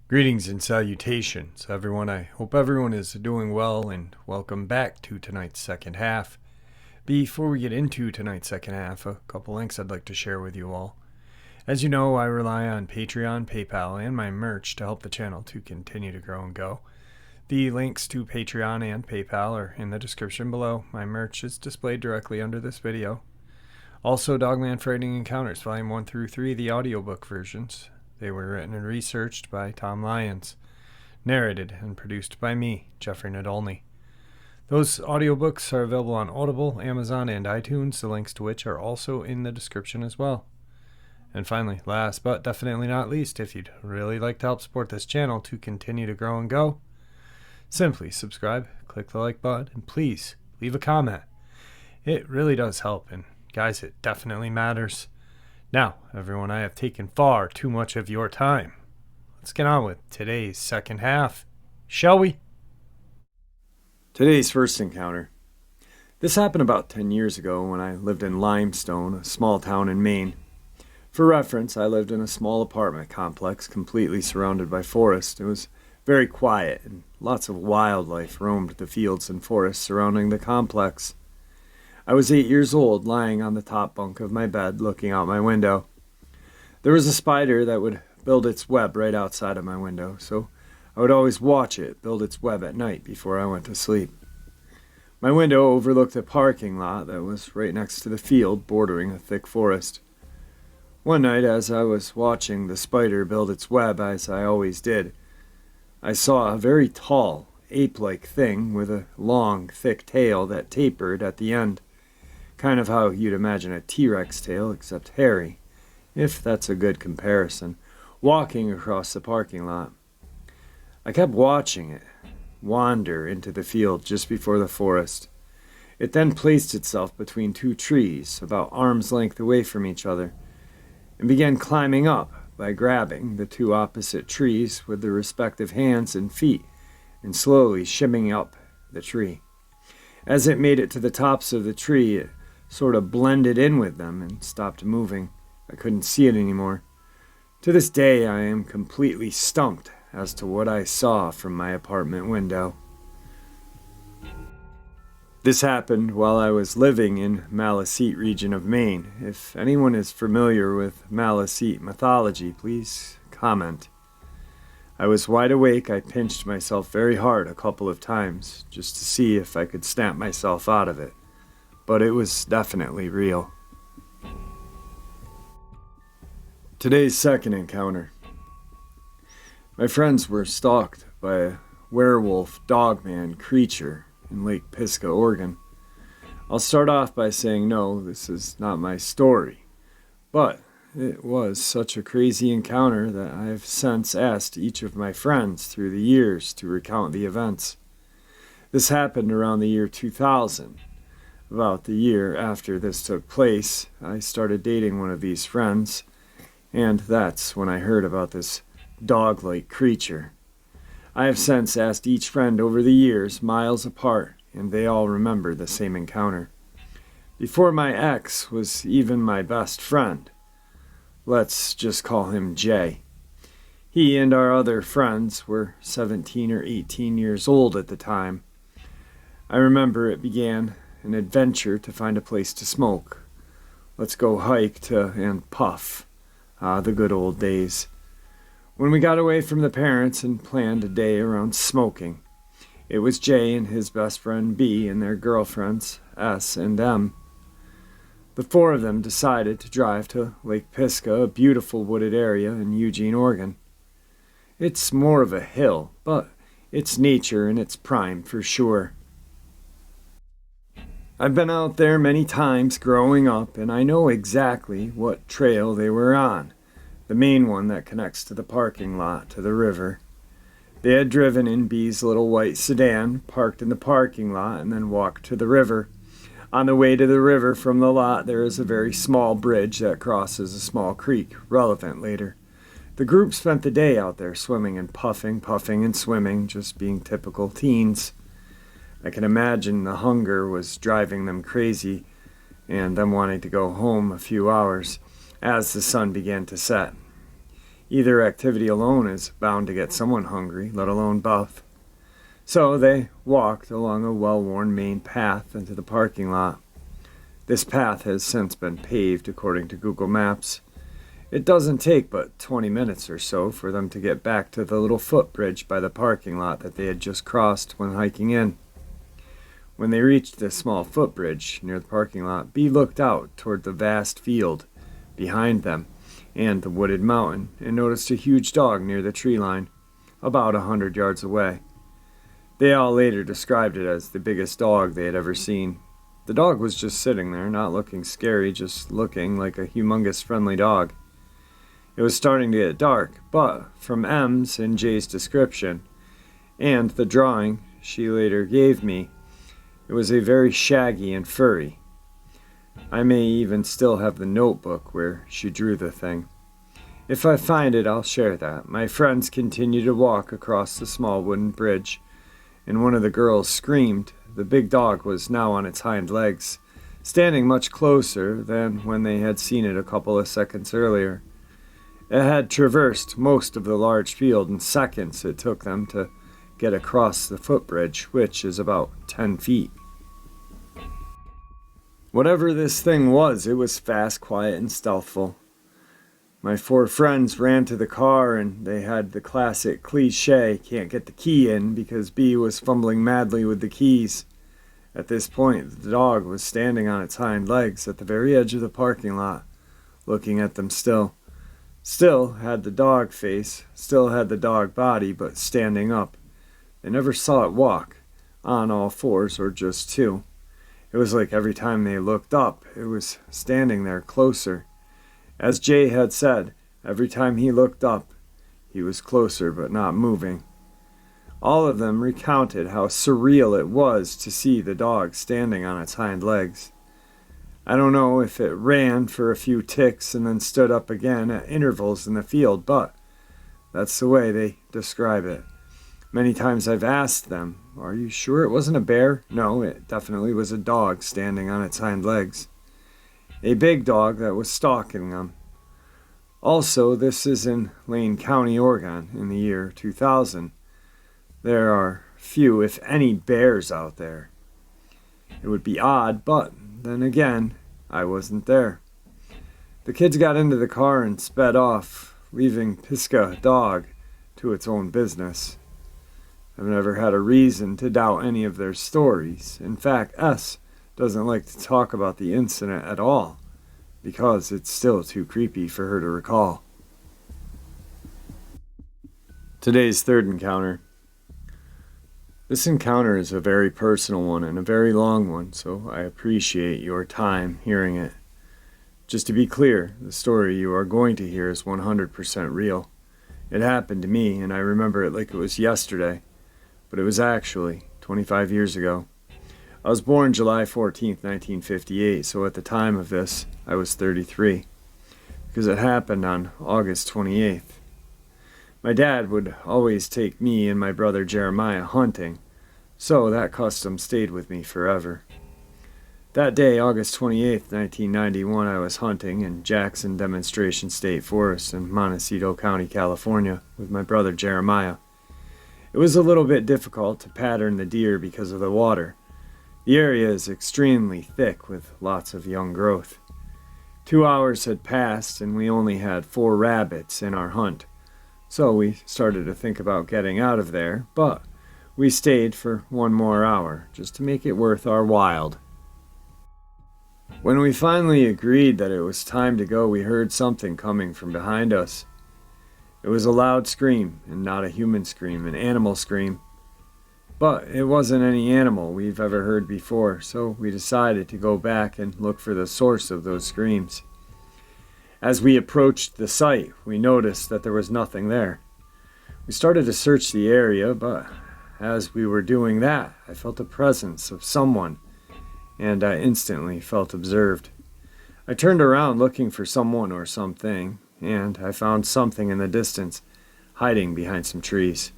Greetings and salutations, everyone. I hope everyone is doing well, and welcome back to tonight's second half. Before we get into tonight's second half, a couple links I'd like to share with you all. As you know, I rely on Patreon, PayPal, and my merch to help the channel to continue to grow and go. The links to Patreon and PayPal are in the description below. My merch is displayed directly under this video. Also, Dogman Frightening Encounters, Volume 1 through 3, the audiobook versions. They were written and researched by Tom Lyons, narrated and produced by me, Jeffrey Nadolny. Those audiobooks are available on Audible, Amazon, and iTunes, the links to which are also in the description as well. And finally, last but definitely not least, if you'd really like to help support this channel to continue to grow and go, simply subscribe, click the like button, and please leave a comment. It really does help, and guys, it definitely matters. Now, everyone, I have taken far too much of your time. Let's get on with today's second half, shall we? Today's first encounter. This happened about 10 years ago when I lived in Limestone, a small town in Maine. For reference, I lived in a small apartment complex completely surrounded by forest. It was very quiet, and lots of wildlife roamed the fields and forests surrounding the complex. I was 8 years old, lying on the top bunk of my bed, looking out my window. There was a spider that would build its web right outside of my window, so I would always watch it build its web at night before I went to sleep. My window overlooked a parking lot that was right next to the field bordering a thick forest. One night, as I was watching the spider build its web, as I always did, I saw a very tall, ape-like thing with a long, thick tail that tapered at the end. Kind of how you'd imagine a T-Rex tail, except hairy, if that's a good comparison, walking across the parking lot. I kept watching it wander into the field just before the forest. It then placed itself between two trees, about arm's length away from each other, and began climbing up by grabbing the two opposite trees with their respective hands and feet, and slowly shimmying up the tree. As it made it to the tops of the tree, it sort of blended in with them and stopped moving. I couldn't see it anymore. To this day, I am completely stumped as to what I saw from my apartment window. This happened while I was living in Maliseet region of Maine. If anyone is familiar with Maliseet mythology, please comment. I was wide awake. I pinched myself very hard a couple of times just to see if I could snap myself out of it. But it was definitely real. Today's second encounter. My friends were stalked by a werewolf Dogman creature in Lake Pisgah, Oregon. I'll start off by saying no, this is not my story. But it was such a crazy encounter that I have since asked each of my friends through the years to recount the events. This happened around the year 2000. About the year after this took place, I started dating one of these friends, and that's when I heard about this dog-like creature. I have since asked each friend over the years, miles apart, and they all remember the same encounter. Before my ex was even my best friend. Let's just call him Jay. He and our other friends were 17 or 18 years old at the time. I remember it began an adventure to find a place to smoke. Let's go hike to and puff. The good old days. When we got away from the parents and planned a day around smoking, it was Jay and his best friend B and their girlfriends, S and M. The four of them decided to drive to Lake Pisgah, a beautiful wooded area in Eugene, Oregon. It's more of a hill, but it's nature in its prime for sure. I've been out there many times growing up, and I know exactly what trail they were on, the main one that connects to the parking lot to the river. They had driven in B's little white sedan, parked in the parking lot, and then walked to the river. On the way to the river from the lot, there is a very small bridge that crosses a small creek, relevant later. The group spent the day out there swimming and puffing and swimming, just being typical teens. I can imagine the hunger was driving them crazy and them wanting to go home a few hours as the sun began to set. Either activity alone is bound to get someone hungry, let alone both. So they walked along a well-worn main path into the parking lot. This path has since been paved according to Google Maps. It doesn't take but 20 minutes or so for them to get back to the little footbridge by the parking lot that they had just crossed when hiking in. When they reached the small footbridge near the parking lot, Bee looked out toward the vast field behind them and the wooded mountain and noticed a huge dog near the tree line, about 100 yards away. They all later described it as the biggest dog they had ever seen. The dog was just sitting there, not looking scary, just looking like a humongous friendly dog. It was starting to get dark, but from M's and J's description and the drawing she later gave me, it was a very shaggy and furry. I may even still have the notebook where she drew the thing. If I find it, I'll share that. My friends continued to walk across the small wooden bridge, and one of the girls screamed. The big dog was now on its hind legs, standing much closer than when they had seen it a couple of seconds earlier. It had traversed most of the large field in seconds it took them to get across the footbridge, which is about 10 feet. Whatever this thing was, it was fast, quiet, and stealthful. My 4 friends ran to the car, and they had the classic cliche, can't get the key in, because B was fumbling madly with the keys. At this point, the dog was standing on its hind legs at the very edge of the parking lot, looking at them still. Still had the dog face, still had the dog body, but standing up. They never saw it walk, on all fours or just 2. It was like every time they looked up, it was standing there closer. As Jay had said, every time he looked up, he was closer but not moving. All of them recounted how surreal it was to see the dog standing on its hind legs. I don't know if it ran for a few ticks and then stood up again at intervals in the field, but that's the way they describe it. Many times I've asked them, are you sure it wasn't a bear? No, it definitely was a dog standing on its hind legs. A big dog that was stalking them. Also, this is in Lane County, Oregon, in the year 2000. There are few, if any, bears out there. It would be odd, but then again, I wasn't there. The kids got into the car and sped off, leaving Pisgah dog to its own business. I've never had a reason to doubt any of their stories. In fact, S doesn't like to talk about the incident at all, because it's still too creepy for her to recall. Today's third encounter. This encounter is a very personal one and a very long one, so I appreciate your time hearing it. Just to be clear, the story you are going to hear is 100% real. It happened to me, and I remember it like it was yesterday, but it was actually 25 years ago. I was born July 14th, 1958, so at the time of this, I was 33, because it happened on August 28th. My dad would always take me and my brother Jeremiah hunting, so that custom stayed with me forever. That day, August 28th, 1991, I was hunting in Jackson Demonstration State Forest in Montecito County, California, with my brother Jeremiah. It was a little bit difficult to pattern the deer because of the water. The area is extremely thick with lots of young growth. 2 hours had passed and we only had 4 rabbits in our hunt. So we started to think about getting out of there, but we stayed for 1 more hour, just to make it worth our while. When we finally agreed that it was time to go, we heard something coming from behind us. It was a loud scream, and not a human scream, an animal scream. But it wasn't any animal we've ever heard before, so we decided to go back and look for the source of those screams. As we approached the site, we noticed that there was nothing there. We started to search the area, but as we were doing that, I felt the presence of someone, and I instantly felt observed. I turned around looking for someone or something, and I found something in the distance, hiding behind some trees.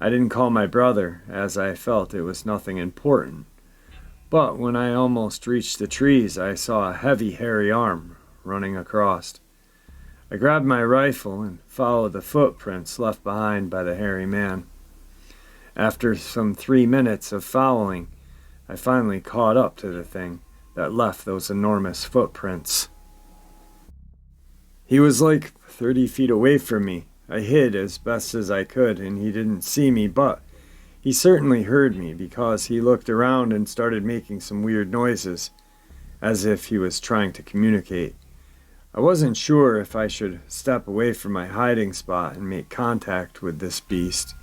I didn't call my brother, as I felt it was nothing important. But when I almost reached the trees, I saw a heavy, hairy arm running across. I grabbed my rifle and followed the footprints left behind by the hairy man. After some 3 minutes of following, I finally caught up to the thing that left those enormous footprints. He was like 30 feet away from me. I hid as best as I could, and he didn't see me, but he certainly heard me because he looked around and started making some weird noises, as if he was trying to communicate. I wasn't sure if I should step away from my hiding spot and make contact with this beast,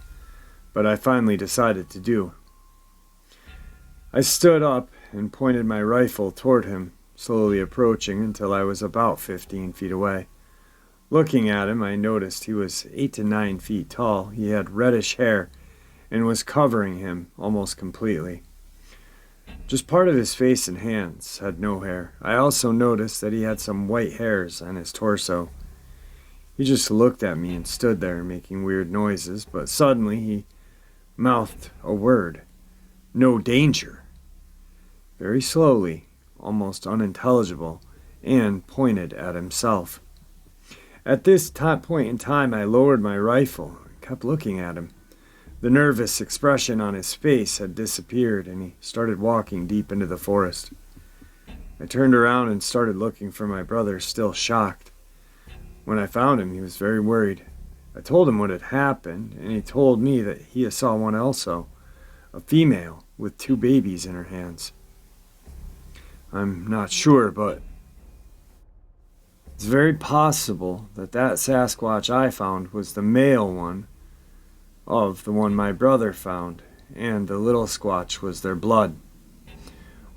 but I finally decided to do. I stood up and pointed my rifle toward him, slowly approaching until I was about 15 feet away. Looking at him, I noticed he was 8 to 9 feet tall. He had reddish hair and was covering him almost completely. Just part of his face and hands had no hair. I also noticed that he had some white hairs on his torso. He just looked at me and stood there making weird noises, but suddenly he mouthed a word. No danger. Very slowly, almost unintelligible, and pointed at himself. At this point in time, I lowered my rifle and kept looking at him. The nervous expression on his face had disappeared, and he started walking deep into the forest. I turned around and started looking for my brother, still shocked. When I found him, he was very worried. I told him what had happened, and he told me that he saw one also, a female with 2 babies in her hands. I'm not sure, but it's very possible that Sasquatch I found was the male one of the one my brother found, and the little squatch was their blood.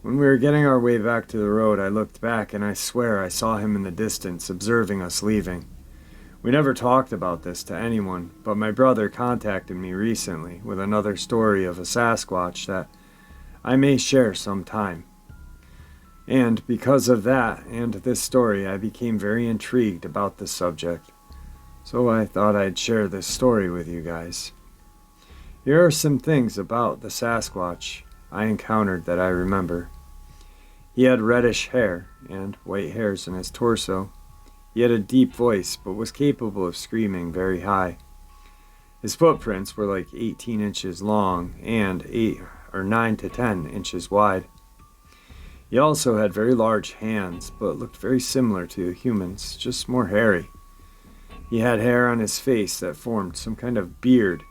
When we were getting our way back to the road, I looked back and I swear I saw him in the distance observing us leaving. We never talked about this to anyone, but my brother contacted me recently with another story of a Sasquatch that I may share sometime. And because of that and this story, I became very intrigued about the subject. So I thought I'd share this story with you guys. Here are some things about the Sasquatch I encountered that I remember. He had reddish hair and white hairs in his torso. He had a deep voice, but was capable of screaming very high. His footprints were like 18 inches long and 9 to 10 inches wide. He also had very large hands, but looked very similar to humans, just more hairy. He had hair on his face that formed some kind of beard,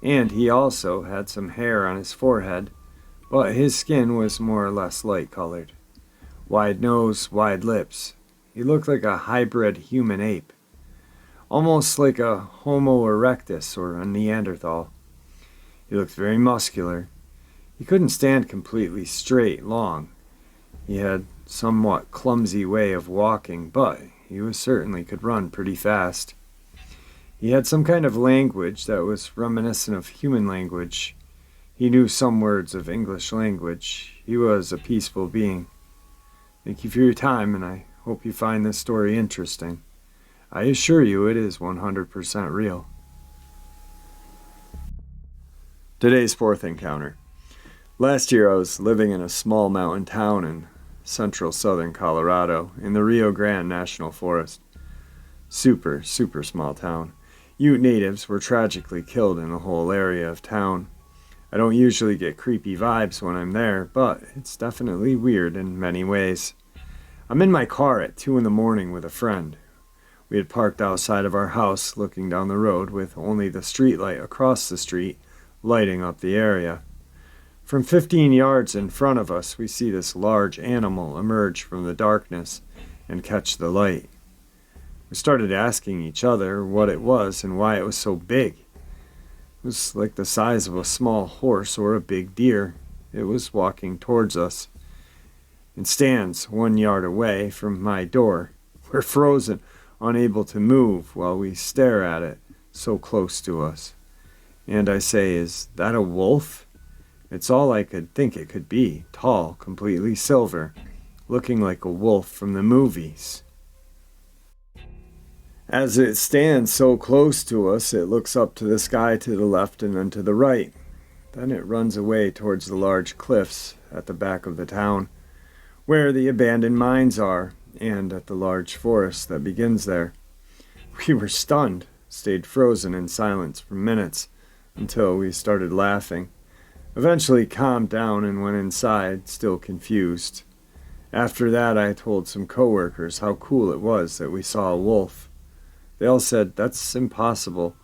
and he also had some hair on his forehead, but his skin was more or less light-colored. Wide nose, wide lips. He looked like a hybrid human ape, almost like a Homo erectus or a Neanderthal. He looked very muscular. He couldn't stand completely straight long. He had somewhat clumsy way of walking, but he certainly could run pretty fast. He had some kind of language that was reminiscent of human language. He knew some words of English language. He was a peaceful being. Thank you for your time, and I hope you find this story interesting. I assure you it is 100% real. Today's fourth encounter. Last year I was living in a small mountain town in central southern Colorado in the Rio Grande National Forest. Super small town. Ute natives were tragically killed in the whole area of town. I don't usually get creepy vibes when I'm there, but it's definitely weird in many ways. I'm in my car at 2 in the morning with a friend. We had parked outside of our house looking down the road with only the street light across the street lighting up the area. From 15 yards in front of us, we see this large animal emerge from the darkness and catch the light. We started asking each other what it was and why it was so big. It was like the size of a small horse or a big deer. It was walking towards us and stands 1 yard away from my door. We're frozen, unable to move while we stare at it so close to us. And I say, "Is that a wolf?" It's all I could think it could be, tall, completely silver, looking like a wolf from the movies. As it stands so close to us, it looks up to the sky to the left and then to the right. Then it runs away towards the large cliffs at the back of the town, where the abandoned mines are, and at the large forest that begins there. We were stunned, stayed frozen in silence for minutes, until we started laughing. Eventually calmed down and went inside, still confused. After that, I told some coworkers how cool it was that we saw a wolf. They all said, "That's impossible.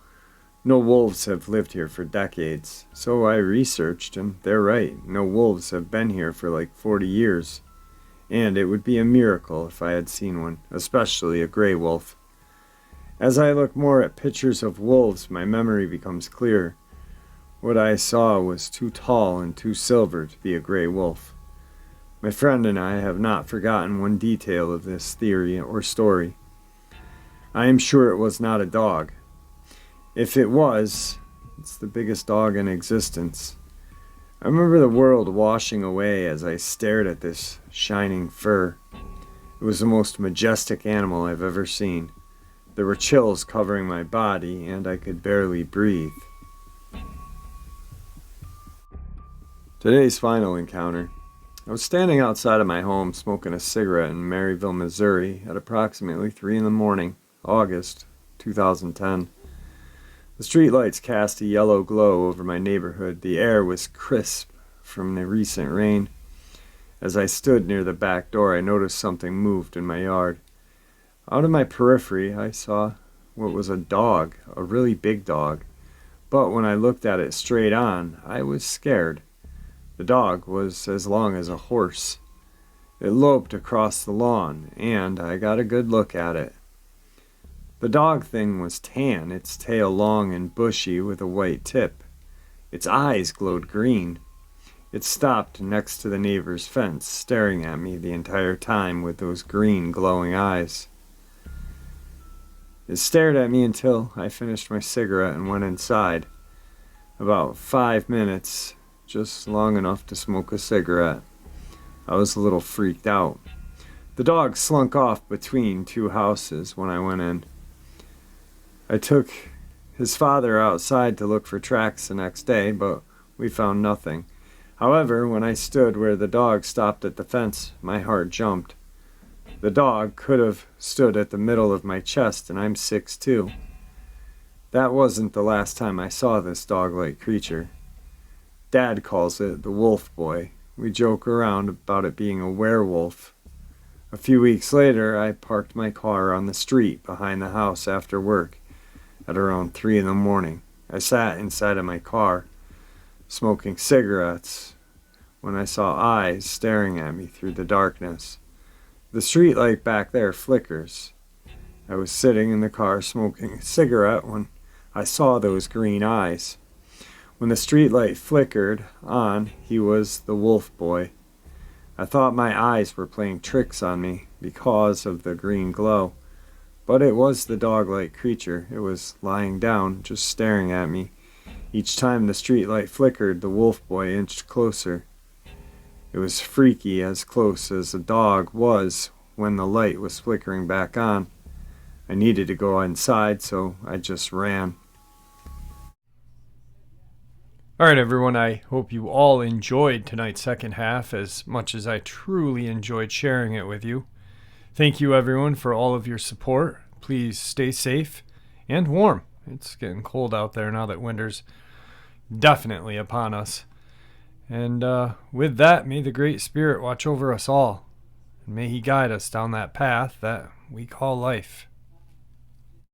No wolves have lived here for decades." So I researched, and they're right. No wolves have been here for like 40 years. And it would be a miracle if I had seen one, especially a gray wolf. As I look more at pictures of wolves, my memory becomes clear. What I saw was too tall and too silver to be a gray wolf. My friend and I have not forgotten one detail of this theory or story. I am sure it was not a dog. If it was, it's the biggest dog in existence. I remember the world washing away as I stared at this shining fur. It was the most majestic animal I've ever seen. There were chills covering my body, and I could barely breathe. Today's final encounter. I was standing outside of my home smoking a cigarette in Maryville, Missouri at approximately 3 in the morning, August 2010. The streetlights cast a yellow glow over my neighborhood. The air was crisp from the recent rain. As I stood near the back door, I noticed something moved in my yard. Out of my periphery, I saw what was a dog, a really big dog. But when I looked at it straight on, I was scared. The dog was as long as a horse. It loped across the lawn, and I got a good look at it. The dog thing was tan, its tail long and bushy with a white tip. Its eyes glowed green. It stopped next to the neighbor's fence, staring at me the entire time with those green glowing eyes. It stared at me until I finished my cigarette and went inside. About 5 minutes, just long enough to smoke a cigarette. I was a little freaked out. The dog slunk off between 2 houses when I went in. I took his father outside to look for tracks the next day, but we found nothing. However, when I stood where the dog stopped at the fence, my heart jumped. The dog could have stood at the middle of my chest, and I'm 6'2". That wasn't the last time I saw this dog-like creature. Dad calls it the wolf boy. We joke around about it being a werewolf. A few weeks later, I parked my car on the street behind the house after work at around 3 in the morning. I sat inside of my car, smoking cigarettes, when I saw eyes staring at me through the darkness. The streetlight back there flickers. I was sitting in the car smoking a cigarette when I saw those green eyes. When the streetlight flickered on, he was the wolf boy. I thought my eyes were playing tricks on me because of the green glow. But it was the dog-like creature. It was lying down, just staring at me. Each time the streetlight flickered, the wolf boy inched closer. It was freaky, as close as a dog was when the light was flickering back on. I needed to go inside, so I just ran. Alright everyone, I hope you all enjoyed tonight's second half as much as I truly enjoyed sharing it with you. Thank you everyone for all of your support. Please stay safe and warm. It's getting cold out there now that winter's definitely upon us. And with that, may the Great Spirit watch over us all. And may He guide us down that path that we call life.